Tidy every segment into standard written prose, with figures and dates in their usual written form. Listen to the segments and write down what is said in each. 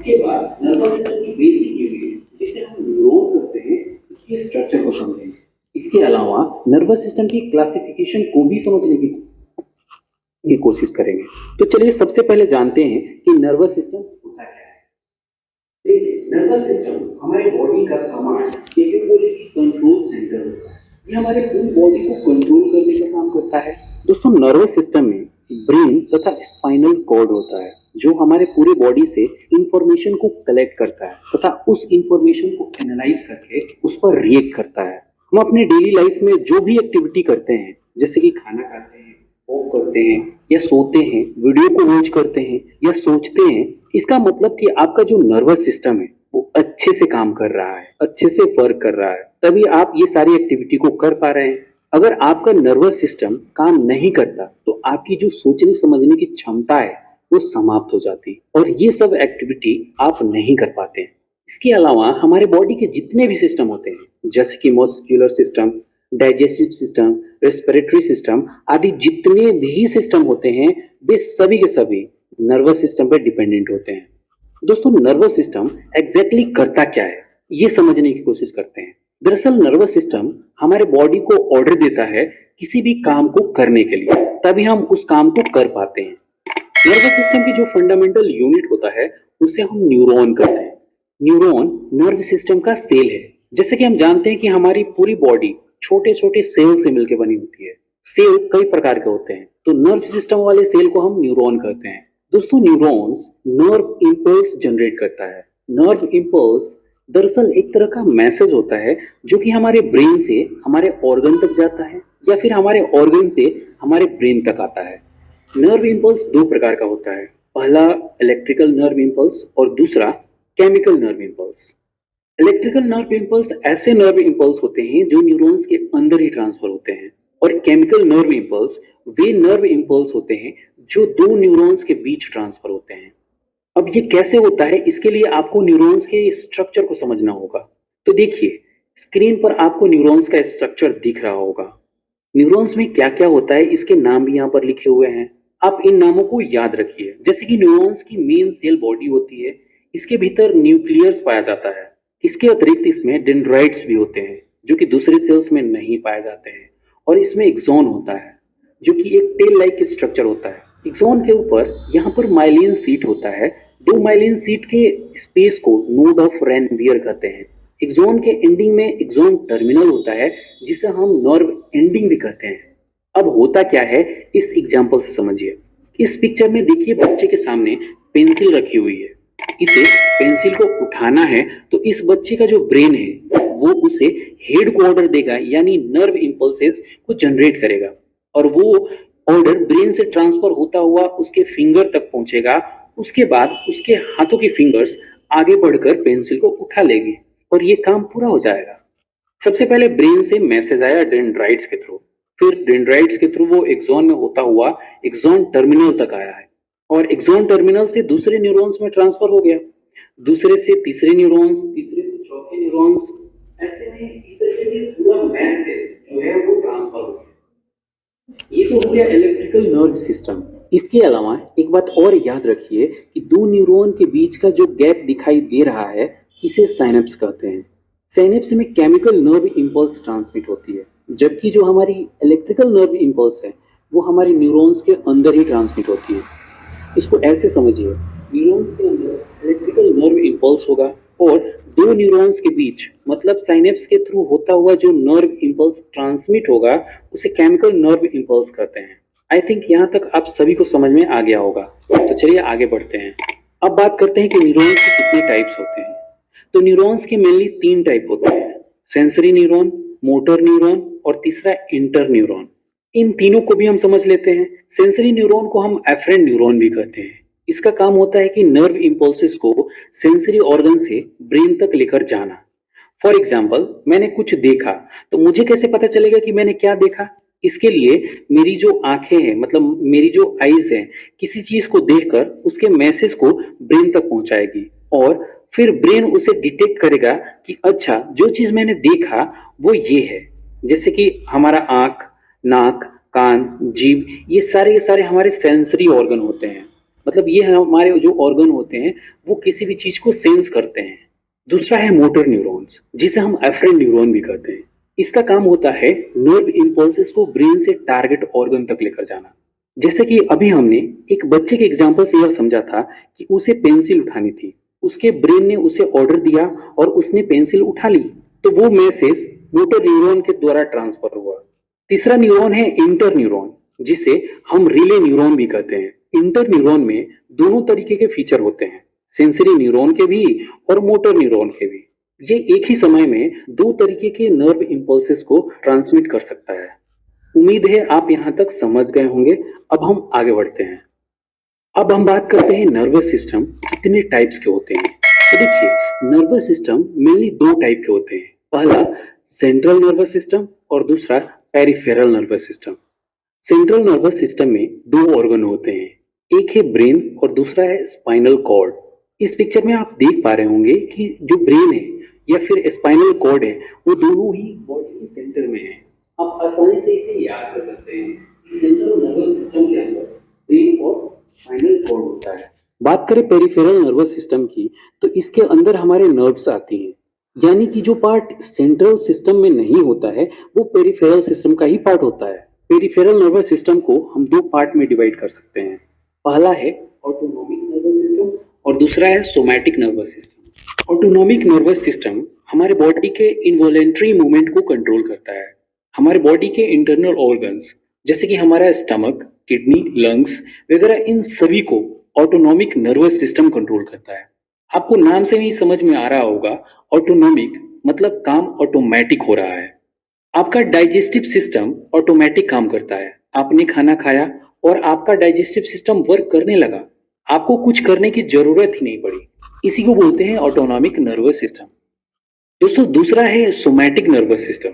इसके बाद nervous system की बेसिक यूनिट जिसे हम न्यूरॉन कहते हैं, इसके स्ट्रक्चर को समझेंगे। इसके अलावा नर्वस सिस्टम की क्लासिफिकेशन को भी समझने की कोशिश करेंगे। तो चलिए सबसे पहले जानते हैं कि नर्वस सिस्टम होता क्या है। देखिए, नर्वस सिस्टम हमारे बॉडी का कमांड कैपेबिलिटी कंट्रोल सेंटर होता है। ये हमारे पूरी बॉडी को कंट्रोल करने का काम करता है। दोस्तों, नर्वस सिस्टम में ब्रेन तथा स्पाइनल कॉर्ड होता है जो हमारे पूरे बॉडी से इंफॉर्मेशन को कलेक्ट करता है तथा उस इंफॉर्मेशन को एनालाइज करके उस पर रिएक्ट करता है। हम अपने डेली लाइफ में जो भी एक्टिविटी करते हैं, जैसे कि खाना खाते हैं, वॉक करते हैं या सोते हैं, वीडियो को वॉच करते हैं या सोचते हैं, इसका मतलब कि आपका जो नर्वस सिस्टम है वो अच्छे से काम कर रहा है, अच्छे से वर्क कर रहा है, तभी आप ये सारी एक्टिविटी को कर पा रहे हैं। अगर आपका नर्वस सिस्टम काम नहीं करता तो आपकी जो सोचने समझने की क्षमता है वो समाप्त हो जाती और ये सब एक्टिविटी आप नहीं कर पाते। इसके अलावा हमारे बॉडी के जितने भी सिस्टम होते हैं, जैसे कि muscular system, digestive system, respiratory system आदि जितने भी सिस्टम होते हैं, वे सभी के सभी नर्वस सिस्टम पर डिपेंडेंट होते हैं। दोस्तों, नर्वस सिस्टम एग्जैक्टली करता क्या है, ये समझने की कोशिश करते हैं। दरअसल नर्वस सिस्टम हमारे बॉडी को ऑर्डर देता है किसी भी काम को करने के लिए, तभी हम उस काम को कर पाते हैं। नर्वस सिस्टम की जो फंडामेंटल यूनिट होता है उसे हम न्यूरॉन कहते हैं। न्यूरॉन नर्व सिस्टम का सेल है। जैसे कि हम जानते हैं कि हमारी पूरी बॉडी छोटे छोटे सेल से मिलकर बनी होती है। सेल कई प्रकार के होते हैं, तो नर्व सिस्टम वाले सेल को हम न्यूरॉन कहते हैं। दोस्तों, न्यूरॉन्स नर्व इंपल्स जनरेट करता है। नर्व इंपल्स दरअसल एक तरह का मैसेज होता है जो कि हमारे ब्रेन से हमारे ऑर्गन तक जाता है या फिर हमारे ऑर्गन से हमारे ब्रेन तक आता है। नर्व इंपल्स दो प्रकार का होता है, पहला इलेक्ट्रिकल नर्व इंपल्स और दूसरा chemical nerve impulse. Electrical nerve impulse ऐसे नर्व इंपल्स होते हैं जो न्यूरॉन्स के अंदर ही ट्रांसफर होते हैं और केमिकल नर्व इंपल्स वे नर्व इंपल्स होते हैं जो दो न्यूरॉन्स के बीच ट्रांसफर होते हैं। अब ये कैसे होता है, इसके लिए आपको न्यूरॉन्स के स्ट्रक्चर को समझना होगा। तो देखिए, स्क्रीन पर आपको न्यूरॉन्स का स्ट्रक्चर दिख रहा होगा। न्यूरॉन्स में क्या क्या होता है इसके नाम भी यहाँ पर लिखे हुए हैं, आप इन नामों को याद रखिए। जैसे कि न्यूरॉन्स की मेन सेल बॉडी होती है, इसके भीतर न्यूक्लियस पाया जाता है। इसके अतिरिक्त इसमें डेंड्राइट्स भी होते हैं जो कि दूसरे सेल्स में नहीं पाए जाते हैं, और इसमें एक्सॉन होता है जो कि एक टेल लाइक स्ट्रक्चर होता है। एक्सॉन के ऊपर यहाँ पर माइलिन सीट होता है। दो माइलिन सीट के स्पेस को नोड ऑफ रैनवियर कहते हैं। एक्सॉन के एंडिंग में एक्सॉन टर्मिनल होता है जिसे हम नर्व एंडिंग भी कहते हैं। अब होता क्या है, इस एग्जाम्पल से समझिए। इस पिक्चर में देखिए, बच्चे के सामने पेंसिल रखी हुई है। इसे पेंसिल को उठाना है तो इस बच्चे का जो ब्रेन है वो उसे हेड को ऑर्डर देगा, यानी नर्व इंपल्सेस को जनरेट करेगा, और वो ऑर्डर ब्रेन से ट्रांसफर होता हुआ उसके फिंगर तक पहुंचेगा। उसके बाद उसके हाथों की फिंगर्स आगे बढ़कर पेंसिल को उठा लेगी और ये काम पूरा हो जाएगा। सबसे पहले ब्रेन से मैसेज आया डेंड्राइट्स के थ्रू, फिर डेंड्राइट्स के थ्रू वो एक्सॉन में होता हुआ एक्सॉन टर्मिनल तक आया है, और एक्सॉन टर्मिनल से दूसरे न्यूरॉन्स में ट्रांसफर हो गया, दूसरे से तीसरे न्यूरॉन्स, तीसरे से चौथे न्यूरॉन्स, ऐसे में इस तरीके से पूरा मैसेज जो है वो ट्रांसफर हो गया। ये तो हो गया इलेक्ट्रिकल नर्व सिस्टम। इसके अलावा एक बात और याद रखिए कि दो न्यूरॉन के बीच का जो गैप दिखाई दे रहा है इसे साइनेप्स कहते हैं। साइनेप्स में केमिकल नर्व इंपल्स ट्रांसमिट होती है, जबकि जो हमारी इलेक्ट्रिकल नर्व इंपल्स है वो हमारे न्यूरॉन्स के अंदर ही ट्रांसमिट होती है। इसको ऐसे समझिए, न्यूरॉन्स के अंदर इलेक्ट्रिकल नर्व इंपल्स होगा और दो न्यूरॉन्स के बीच मतलब साइनेप्स के थ्रू होता हुआ जो नर्व इंपल्स ट्रांसमिट होगा उसे केमिकल नर्व इंपल्स कहते हैं। आई थिंक यहाँ तक आप सभी को समझ में आ गया होगा। तो चलिए आगे बढ़ते हैं। अब बात करते हैं कि न्यूरॉन्स के कितने टाइप्स होते हैं। तो न्यूरॉन्स के मेनली तीन टाइप होते हैं, सेंसरी न्यूरॉन, मोटर न्यूरॉन और तीसरा इंटर न्यूरॉन। इन तीनों को भी हम समझ लेते हैं। सेंसरी न्यूरॉन को हम एफरेंट न्यूरॉन भी कहते हैं। इसका काम होता है कि नर्व इंपल्सेस को सेंसरी ऑर्गन से ब्रेन तक लेकर जाना। फॉर एग्जाम्पल, मैंने कुछ देखा तो मुझे कैसे पता चलेगा कि मैंने क्या देखा? इसके लिए मेरी जो आंखें हैं मतलब मेरी जो आईज है किसी चीज को देखकर उसके मैसेज को ब्रेन तक पहुंचाएगी और फिर ब्रेन उसे डिटेक्ट करेगा कि अच्छा जो चीज मैंने देखा वो ये है। जैसे कि हमारा आंख, नाक, कान, जीभ, ये सारे हमारे सेंसरी ऑर्गन होते हैं। मतलब ये हमारे जो ऑर्गन होते हैं वो किसी भी चीज को सेंस करते हैं। दूसरा है मोटर न्यूरॉन्स, जिसे हम एफरेंट न्यूरॉन भी कहते हैं। इसका काम होता है नर्व इम्पल्सेस को ब्रेन से टारगेट ऑर्गन तक लेकर जाना। जैसे कि अभी हमने एक बच्चे के एग्जाम्पल से यह समझा था कि उसे पेंसिल उठानी थी, उसके ब्रेन ने उसे ऑर्डर दिया और उसने पेंसिल उठा ली, तो वो मैसेज मोटर न्यूरॉन के द्वारा ट्रांसफर हुआ। तीसरा न्यूरॉन है इंटर न्यूरॉन, जिसे हम रिले न्यूरॉन भी कहते हैं। इंटर न्यूरॉन में दोनों तरीके के फीचर होते हैं, सेंसरी न्यूरॉन के भी और मोटर न्यूरॉन के भी। ये एक ही समय में दो तरीके के नर्व इम्पल्सेस को ट्रांसमिट कर सकता है। उम्मीद है आप यहाँ तक समझ गए होंगे। अब हम आगे बढ़ते हैं। अब हम बात करते हैं नर्वस सिस्टम कितने टाइप्स के होते हैं। तो देखिए, नर्वस सिस्टम मेनली दो टाइप के होते हैं। पहला सेंट्रल नर्वस सिस्टम और दूसरा peripheral nervous system. Central nervous system में दो ऑर्गन होते हैं, एक है ब्रेन और दूसरा है स्पाइनल कॉर्ड। इस पिक्चर में आप देख पा रहे होंगे कि जो ब्रेन है या फिर स्पाइनल कॉर्ड है वो दोनों ही बॉडी के सेंटर में है। आप आसानी से इसे याद कर सकते हैं कि सेंट्रल नर्वस सिस्टम के अंदर ब्रेन और स्पाइनल कॉर्ड होता है। बात करें पेरिफेरल नर्वस सिस्टम की, तो इसके अंदर हमारे नर्व्स आती हैं, यानी कि जो पार्ट सेंट्रल सिस्टम में नहीं होता है वो पेरिफेरल सिस्टम का ही पार्ट होता है। पेरिफेरल नर्वस सिस्टम को हम दो पार्ट में डिवाइड कर सकते हैं। पहला है ऑटोनोमिक नर्वस सिस्टम और दूसरा है somatic nervous system. Autonomic nervous system हमारे बॉडी के इनवॉलेंट्री मूवमेंट को कंट्रोल करता है। हमारे बॉडी के इंटरनल ऑर्गन्स जैसे कि हमारा स्टमक, किडनी, लंग्स वगैरह, इन सभी को ऑटोनोमिक नर्वस सिस्टम कंट्रोल करता है। आपको नाम से ही समझ में आ रहा होगा, ऑटोनोमिक मतलब काम ऑटोमेटिक हो रहा है। आपका डाइजेस्टिव सिस्टम ऑटोमेटिक काम करता है। आपने खाना खाया और आपका डाइजेस्टिव सिस्टम वर्क करने लगा, आपको कुछ करने की जरूरत ही नहीं पड़ी। इसी को बोलते हैं ऑटोनॉमिक नर्वस सिस्टम। दोस्तों, दूसरा है सोमैटिक नर्वस सिस्टम।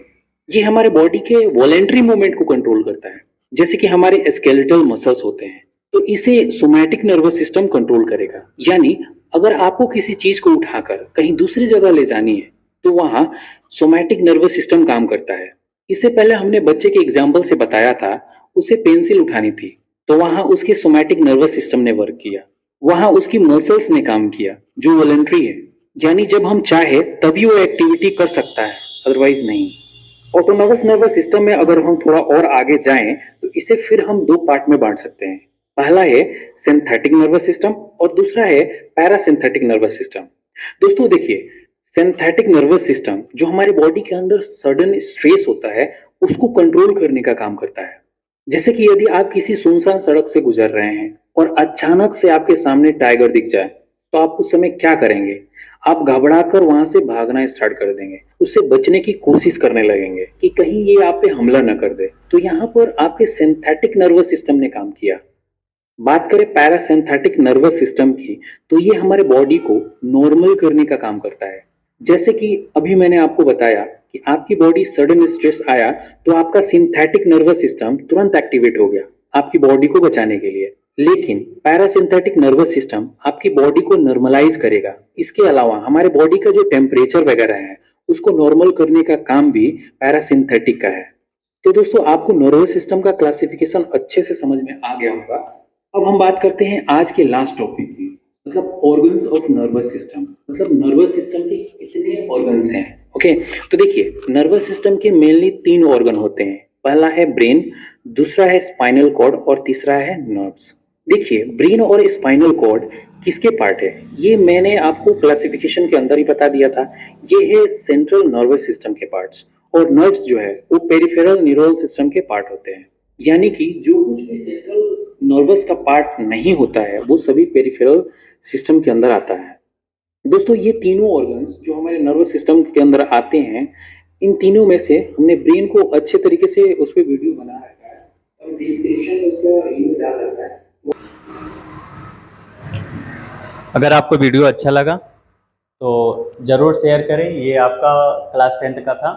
ये हमारे बॉडी के वॉलेंट्री मूवमेंट को कंट्रोल करता है, जैसे कि हमारे स्केलेटल मसल्स होते हैं, तो इसे सोमैटिक नर्वस सिस्टम कंट्रोल करेगा। यानी अगर आपको किसी चीज को उठाकर कहीं दूसरी जगह ले जानी है तो वहां सोमैटिक नर्वस सिस्टम काम करता है। इससे पहले हमने बच्चे के एग्जाम्पल से बताया था, उसे पेंसिल उठानी थी, तो वहां उसके सोमैटिक नर्वस सिस्टम ने वर्क किया, वहां उसकी मसल्स ने काम किया जो वॉलेंट्री है। यानी जब हम चाहे तभी वो एक्टिविटी कर सकता है, अदरवाइज नहीं। ऑटोनोमस नर्वस सिस्टम में अगर हम थोड़ा और आगे जाएं तो इसे फिर हम दो पार्ट में बांट सकते हैं। पहला है सिंथेटिक नर्वस सिस्टम और दूसरा है पैरासिंथेटिक नर्वस सिस्टम। दोस्तों देखिए, सिंथेटिक नर्वस सिस्टम जो हमारे बॉडी के अंदर सडन स्ट्रेस होता है उसको कंट्रोल करने का काम करता है। जैसे कि यदि आप किसी सुनसान सड़क से गुजर रहे हैं और अचानक से आपके सामने टाइगर दिख जाए, तो आप उस समय क्या करेंगे? आप घबराकर वहां से भागना स्टार्ट कर देंगे, उससे बचने की कोशिश करने लगेंगे कि कहीं ये आप पे हमला न कर दे। तो यहाँ पर आपके सिंथेटिक नर्वस सिस्टम ने काम किया। बात करें पैरासिम्पैथिक नर्वस सिस्टम की, तो ये हमारे बॉडी को नॉर्मल करने का काम करता है। जैसे कि अभी मैंने आपको बताया कि आपकी बॉडी सडन स्ट्रेस आया तो आपका सिंथेटिक नर्वस सिस्टम तुरंत एक्टिवेट हो गया आपकी बॉडी को बचाने के लिए। लेकिन पैरासिम्पैथिक नर्वस सिस्टम आपकी बॉडी को नॉर्मलाइज करेगा। इसके अलावा हमारे बॉडी का जो टेम्परेचर वगैरह है उसको नॉर्मल करने का काम भी पैरासिम्पैथिक का है। तो दोस्तों, आपको नर्वस सिस्टम का क्लासिफिकेशन अच्छे से समझ में आ गया होगा। अब हम बात करते हैं आज के लास्ट टॉपिक की, मतलब ऑर्गन्स ऑफ नर्वस सिस्टम। मतलब नर्वस सिस्टम के कितने ऑर्गन्स हैं। ओके, तो देखिए, नर्वस सिस्टम के मेनली तीन ऑर्गन होते हैं। पहला है ब्रेन, दूसरा है स्पाइनल कॉर्ड और तीसरा है नर्व्स। देखिए, ब्रेन और स्पाइनल कॉर्ड किसके पार्ट है ये मैंने आपको क्लासिफिकेशन के अंदर ही बता दिया था। ये है सेंट्रल नर्वस सिस्टम के पार्ट्स, और नर्व्स जो है वो पेरिफेरल न्यूरल सिस्टम के पार्ट होते हैं। यानी कि जो कुछ भी सेंट्रल नर्वस का पार्ट नहीं होता है वो सभी पेरिफेरल सिस्टम के अंदर आता है। दोस्तों, ये तीनों ऑर्गन्स जो हमारे नर्वस सिस्टम के अंदर आते हैं, इन तीनों में से हमने ब्रेन को अच्छे तरीके से उस पर वीडियो बना रखा है और डिस्क्रिप्शन में उसका लिंक डाल रखा है। अगर आपको वीडियो अच्छा लगा तो ज़रूर शेयर करें। ये आपका क्लास 10th का था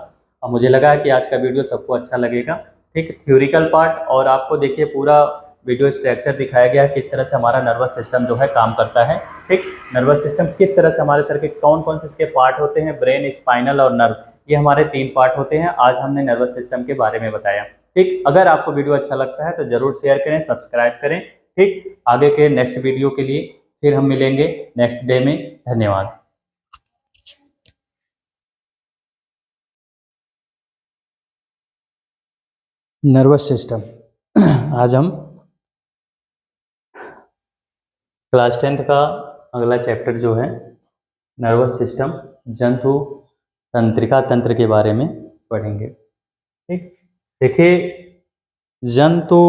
और मुझे लगा कि आज का वीडियो सबको अच्छा लगेगा। ठीक, थ्योरिकल पार्ट और आपको देखिए पूरा वीडियो स्ट्रक्चर दिखाया गया है, किस तरह से हमारा नर्वस सिस्टम जो है काम करता है। ठीक, नर्वस सिस्टम किस तरह से हमारे सर के कौन कौन से इसके पार्ट होते हैं, ब्रेन, स्पाइनल और नर्व, ये हमारे 3 पार्ट होते हैं। आज हमने नर्वस सिस्टम के बारे में बताया। ठीक, अगर आपको वीडियो अच्छा लगता है तो ज़रूर शेयर करें, सब्सक्राइब करें। ठीक, आगे के नेक्स्ट वीडियो के लिए फिर हम मिलेंगे नेक्स्ट डे में। धन्यवाद। नर्वस सिस्टम आज हम क्लास 10th का अगला चैप्टर जो है नर्वस सिस्टम जंतु तंत्रिका तंत्र के बारे में पढ़ेंगे। ठीक, देखिए जंतु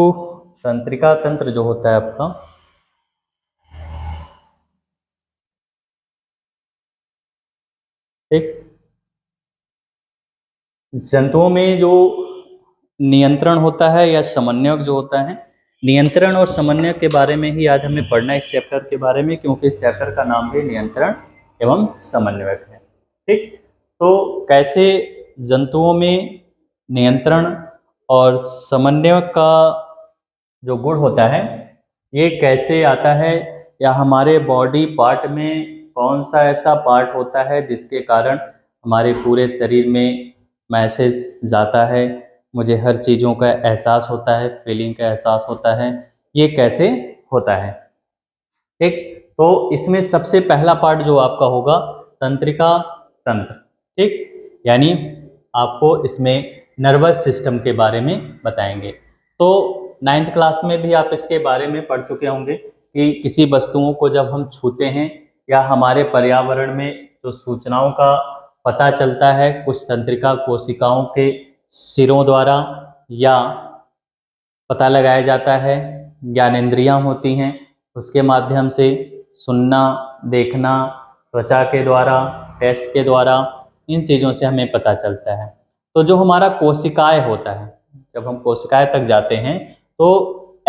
तंत्रिका तंत्र जो होता है आपका, ठीक, जंतुओं में जो नियंत्रण होता है या समन्वयक जो होता है, नियंत्रण और समन्वयक के बारे में ही आज हमें पढ़ना है इस चैप्टर के बारे में, क्योंकि इस चैप्टर का नाम भी नियंत्रण एवं समन्वयक है। ठीक, तो कैसे जंतुओं में नियंत्रण और समन्वयक का जो गुण होता है ये कैसे आता है, या हमारे बॉडी पार्ट में कौन सा ऐसा पार्ट होता है जिसके कारण हमारे पूरे शरीर में मैसेज जाता है, मुझे हर चीज़ों का एहसास होता है, फीलिंग का एहसास होता है, ये कैसे होता है। ठीक, तो इसमें सबसे पहला पार्ट जो आपका होगा तंत्रिका तंत्र। ठीक, यानी आपको इसमें नर्वस सिस्टम के बारे में बताएंगे। तो 9th क्लास में भी आप इसके बारे में पढ़ चुके होंगे कि किसी वस्तुओं को जब हम छूते हैं या हमारे पर्यावरण में जो सूचनाओं का पता चलता है कुछ तंत्रिका कोशिकाओं के सिरों द्वारा या पता लगाया जाता है, ज्ञानेंद्रियां होती हैं उसके माध्यम से सुनना, देखना, त्वचा के द्वारा, टेस्ट के द्वारा, इन चीज़ों से हमें पता चलता है। तो जो हमारा कोशिकाएं होता है, जब हम कोशिकाएं तक जाते हैं तो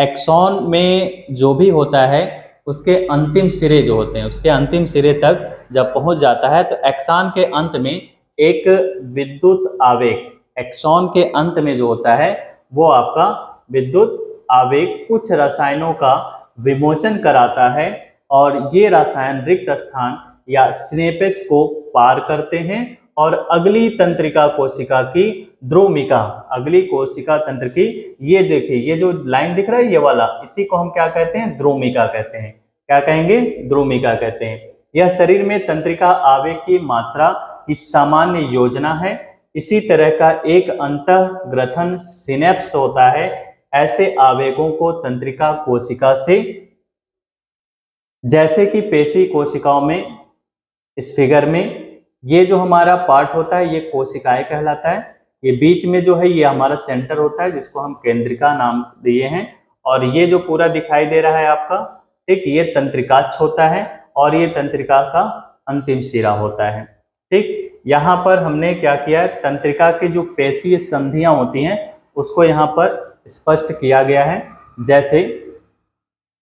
एक्सॉन में जो भी होता है उसके अंतिम सिरे जो होते हैं, उसके अंतिम सिरे तक जब पहुंच जाता है तो एक्सॉन के अंत में एक विद्युत आवेग, एक्सॉन के अंत में जो होता है वो आपका विद्युत आवेग कुछ रसायनों का विमोचन कराता है और ये रसायन रिक्त स्थान या सिनेप्स को पार करते हैं और अगली तंत्रिका कोशिका की ध्रुमिका, अगली कोशिका तंत्र की, ये देखिए ये जो लाइन दिख रहा है ये वाला, इसी को हम क्या कहते हैं, ध्रुमिका कहते हैं। क्या कहेंगे, ध्रुमिका कहते हैं। यह शरीर में तंत्रिका आवेग की मात्रा की सामान्य योजना है। इसी तरह का एक अंतःग्रथन सिनेप्स होता है। ऐसे आवेगों को तंत्रिका कोशिका से, जैसे कि पेशी कोशिकाओं में, इस फिगर में ये जो हमारा पार्ट होता है ये कोशिकाएं कहलाता है। ये बीच में जो है ये हमारा सेंटर होता है जिसको हम केंद्रिका नाम दिए हैं, और ये जो पूरा दिखाई दे रहा है आपका, ठीक, ये तंत्रिकाक्ष होता है और ये तंत्रिका का अंतिम सिरा होता है। ठीक, यहाँ पर हमने क्या किया है, तंत्रिका की जो पेशीय संधियां होती हैं उसको यहाँ पर स्पष्ट किया गया है। जैसे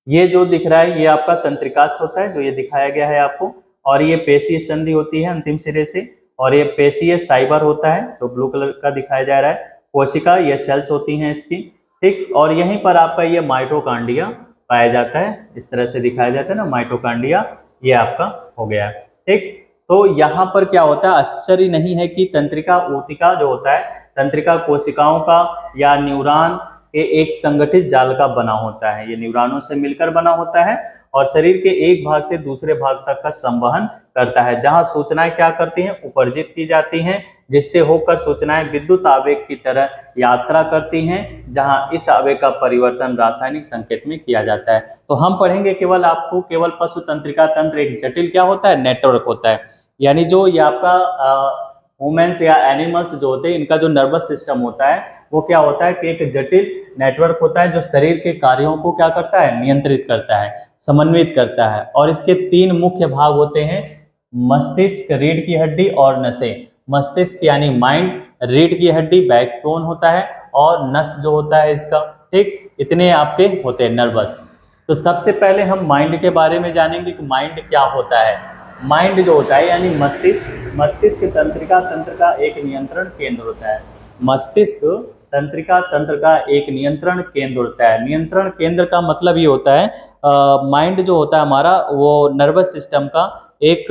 ये जो दिख रहा है ये आपका तंत्रिकाक्ष होता है जो ये दिखाया गया है आपको, और ये पेशीय संधि होती है अंतिम सिरे से, और ये पेशीय साइबर होता है जो ब्लू कलर का दिखाया जा रहा है। कोशिका, ये सेल्स होती हैं इसकी। ठीक, और यहीं पर आपका ये माइटोकांड्रिया पाया जाता है, इस तरह से दिखाया जाता है ना, माइटोकांड्रिया ये आपका हो गया। ठीक, तो यहाँ पर क्या होता है, आश्चर्य नहीं है कि तंत्रिका ऊतिका जो होता है तंत्रिका कोशिकाओं का या न्यूरॉन के एक संगठित जाल का बना होता है। ये न्यूरॉनों से मिलकर बना होता है और शरीर के एक भाग से दूसरे भाग तक का संवहन करता है, जहां सूचनाएं क्या करती हैं, उपर्जित की जाती हैं, जिससे होकर सूचनाएं विद्युत आवेग की तरह यात्रा करती हैं, जहां इस आवेग का परिवर्तन रासायनिक संकेत में किया जाता है। तो हम पढ़ेंगे केवल आपको, केवल पशु तंत्रिका तंत्र एक जटिल क्या होता है, नेटवर्क होता है। यानी जो ये आपका ह्यूमन्स या एनिमल्स जो होते हैं इनका जो नर्वस सिस्टम होता है वो क्या होता है कि एक जटिल नेटवर्क होता है जो शरीर के कार्यों को क्या करता है, नियंत्रित करता है, समन्वित करता है। और इसके 3 मुख्य भाग होते हैं, मस्तिष्क, रीढ़ की हड्डी और नसें। मस्तिष्क यानी माइंड, रीढ़ की हड्डी बैकबोन होता है, और नस जो होता है इसका, ठीक, इतने आपके होते हैं नर्वस। तो सबसे पहले हम माइंड के बारे में जानेंगे कि माइंड क्या होता है। माइंड जो होता है यानी मस्तिष्क, मस्तिष्क तंत्रिका तंत्र का एक नियंत्रण केंद्र होता है। मस्तिष्क तंत्रिका तंत्र का एक नियंत्रण केंद्र होता है। नियंत्रण केंद्र का मतलब ये होता है, माइंड जो होता है हमारा वो नर्वस सिस्टम का एक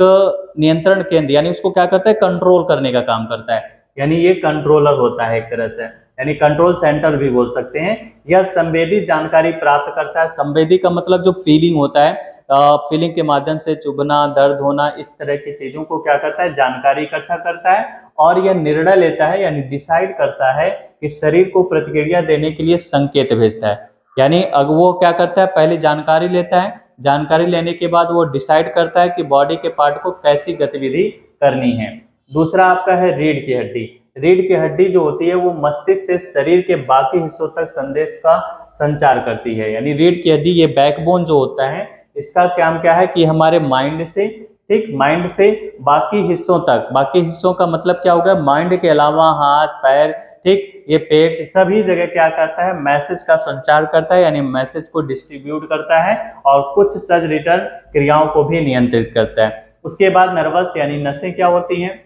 नियंत्रण केंद्र, यानी उसको क्या करता है, कंट्रोल करने का काम करता है। यानी ये कंट्रोलर होता है एक तरह से, यानी कंट्रोल सेंटर भी बोल सकते हैं। यह संवेदी जानकारी प्राप्त करता है। संवेदी का मतलब जो फीलिंग होता है, फीलिंग के माध्यम से चुभना, दर्द होना, इस तरह की चीजों को क्या करता है, जानकारी इकट्ठा करता है और यह निर्णय लेता है यानी डिसाइड करता है कि शरीर को प्रतिक्रिया देने के लिए संकेत भेजता है। यानी अगर वो क्या करता है, पहले जानकारी लेता है, जानकारी लेने के बाद वो डिसाइड करता है कि बॉडी के पार्ट को कैसी गतिविधि करनी है। दूसरा आपका है रीढ़ की हड्डी। रीढ़ की हड्डी जो होती है वो मस्तिष्क से शरीर के बाकी हिस्सों तक संदेश का संचार करती है। यानी रीढ़ की हड्डी, ये बैकबोन जो होता है, इसका काम क्या है कि हमारे माइंड से, ठीक, माइंड से बाकी हिस्सों तक, बाकी हिस्सों का मतलब क्या होगा, माइंड के अलावा हाथ, पैर, ठीक, ये पेट, सभी जगह क्या करता है, मैसेज का संचार करता है, यानी मैसेज को डिस्ट्रीब्यूट करता है और कुछ सज रिटर्न क्रियाओं को भी नियंत्रित करता है। उसके बाद नर्वस यानी नसें क्या होती हैं,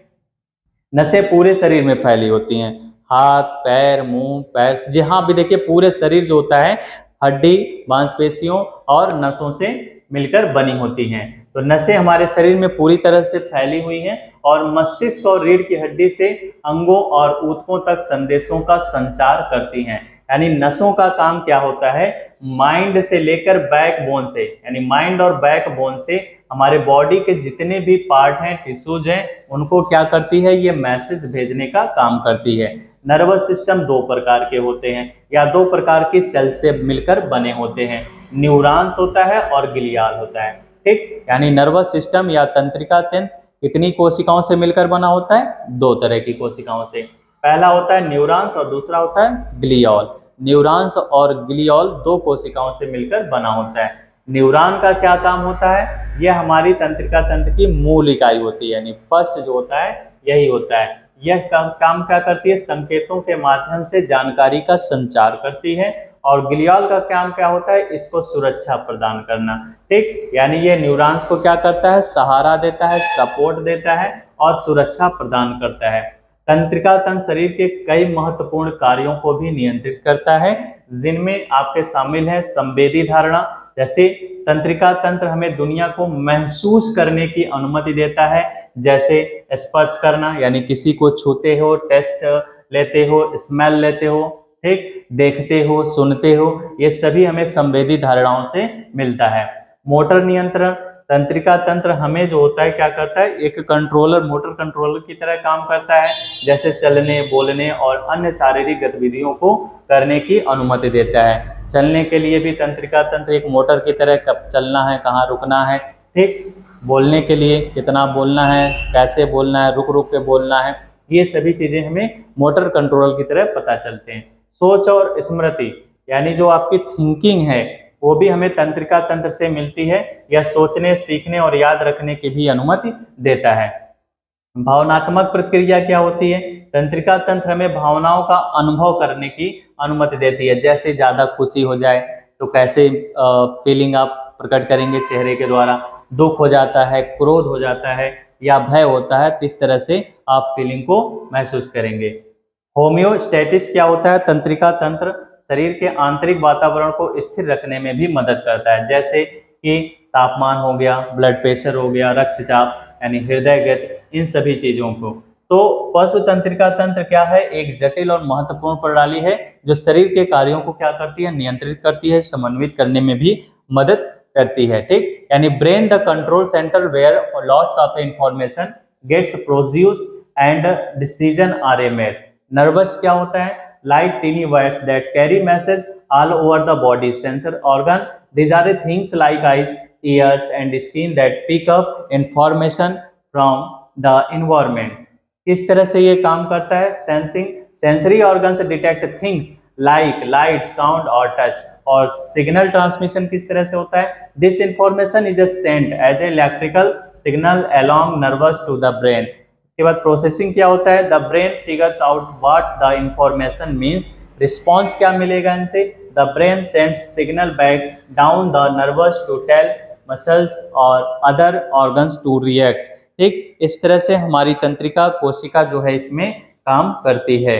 नसें पूरे शरीर में फैली होती हैं, हाथ, पैर, मुंह, पैर, जहां भी देखिए पूरे शरीर जो होता है हड्डी, मांसपेशियों और नसों से मिलकर बनी होती हैं। तो नसें हमारे शरीर में पूरी तरह से फैली हुई हैं और मस्तिष्क और रीढ़ की हड्डी से अंगों और ऊतकों तक संदेशों का संचार करती हैं। यानी नसों का काम क्या होता है, माइंड से लेकर बैकबोन से, यानी माइंड और बैकबोन से हमारे बॉडी के जितने भी पार्ट हैं, टिश्यूज हैं, उनको क्या करती है, ये मैसेज भेजने का काम करती है। नर्वस सिस्टम दो प्रकार के होते हैं या दो प्रकार की सेल से मिलकर बने होते हैं, न्यूरॉन्स होता है और ग्लियाल होता है। ठीक, यानी नर्वस सिस्टम या तंत्रिका तंत्र कितनी कोशिकाओं से मिलकर बना होता है, दो तरह की कोशिकाओं से। पहला होता है न्यूरॉन्स और दूसरा होता है ग्लियाल। न्यूरॉन्स और ग्लियाल दो कोशिकाओं से मिलकर बना होता है। न्यूरॉन का क्या काम होता है, यह हमारी तंत्रिका तंत्र की मूल इकाई होती है, यानी फर्स्ट जो होता है यही होता है। यह काम क्या करती है, संकेतों के माध्यम से जानकारी का संचार करती है। और ग्लियाल का काम क्या होता है, इसको सुरक्षा प्रदान करना। ठीक, यानी ये न्यूरॉन्स को क्या करता है, सहारा देता है, सपोर्ट देता है और सुरक्षा प्रदान करता है। तंत्रिका तंत्र शरीर के कई महत्वपूर्ण कार्यों को भी नियंत्रित करता है, जिनमें आपके शामिल है संवेदी धारणा। जैसे तंत्रिका तंत्र हमें दुनिया को महसूस करने की अनुमति देता है, जैसे स्पर्श करना, यानी किसी को छूते हो, टेस्ट लेते हो, स्मेल लेते हो, ठीक, देखते हो, सुनते हो, ये सभी हमें संवेदी धारणाओं से मिलता है। मोटर नियंत्रण, तंत्रिका तंत्र हमें जो होता है क्या करता है, एक कंट्रोलर, मोटर कंट्रोलर की तरह काम करता है, जैसे चलने, बोलने और अन्य शारीरिक गतिविधियों को करने की अनुमति देता है। चलने के लिए भी तंत्रिका तंत्र एक मोटर की तरह, कब चलना है, कहाँ रुकना है, ठीक, बोलने के लिए कितना बोलना है, कैसे बोलना है, रुक रुक के बोलना है, ये सभी चीजें हमें मोटर कंट्रोल की तरह पता चलते हैं। सोच और स्मृति, यानी जो आपकी थिंकिंग है वो भी हमें तंत्रिका तंत्र से मिलती है, यह सोचने, सीखने और याद रखने की भी अनुमति देता है। भावनात्मक प्रतिक्रिया क्या होती है, तंत्रिका तंत्र हमें भावनाओं का अनुभव करने की अनुमति देती है, जैसे ज्यादा खुशी हो जाए तो कैसे फीलिंग आप प्रकट करेंगे चेहरे के द्वारा, दुख हो जाता है, क्रोध हो जाता है या भय होता है, किस तरह से आप फीलिंग को महसूस करेंगे। होम्योस्टैटिस क्या होता है, तंत्रिका तंत्र शरीर के आंतरिक वातावरण को स्थिर रखने में भी मदद करता है, जैसे कि तापमान हो गया, ब्लड प्रेशर हो गया, रक्तचाप यानी हृदय गति, इन सभी चीजों को। तो पशु तंत्रिका तंत्र क्या है, एक जटिल और महत्वपूर्ण प्रणाली है जो शरीर के कार्यों को क्या करती है, नियंत्रित करती है, समन्वित करने में भी मदद करती है। ठीक, यानी brain the control centre where lots of information gets produce and decision are made. Nerves क्या होता है, like teeny wires that carry message all over the body. Sensor organ, these are the things like eyes, ears and skin that pick up information from the environment. किस तरह से ये काम करता है, sensing, sensory organs detect things like light, sound और touch. और signal transmission किस तरह से होता है, this information is sent as a electrical signal along nerves to the brain. के बाद प्रोसेसिंग क्या होता है, the brain figures out what the information means. Response क्या मिलेगा इनसे, the brain sends signal back down the nerves to tell muscles और other organs to react. ठीक, इस तरह से हमारी तंत्रिका कोशिका जो है इसमें काम करती है।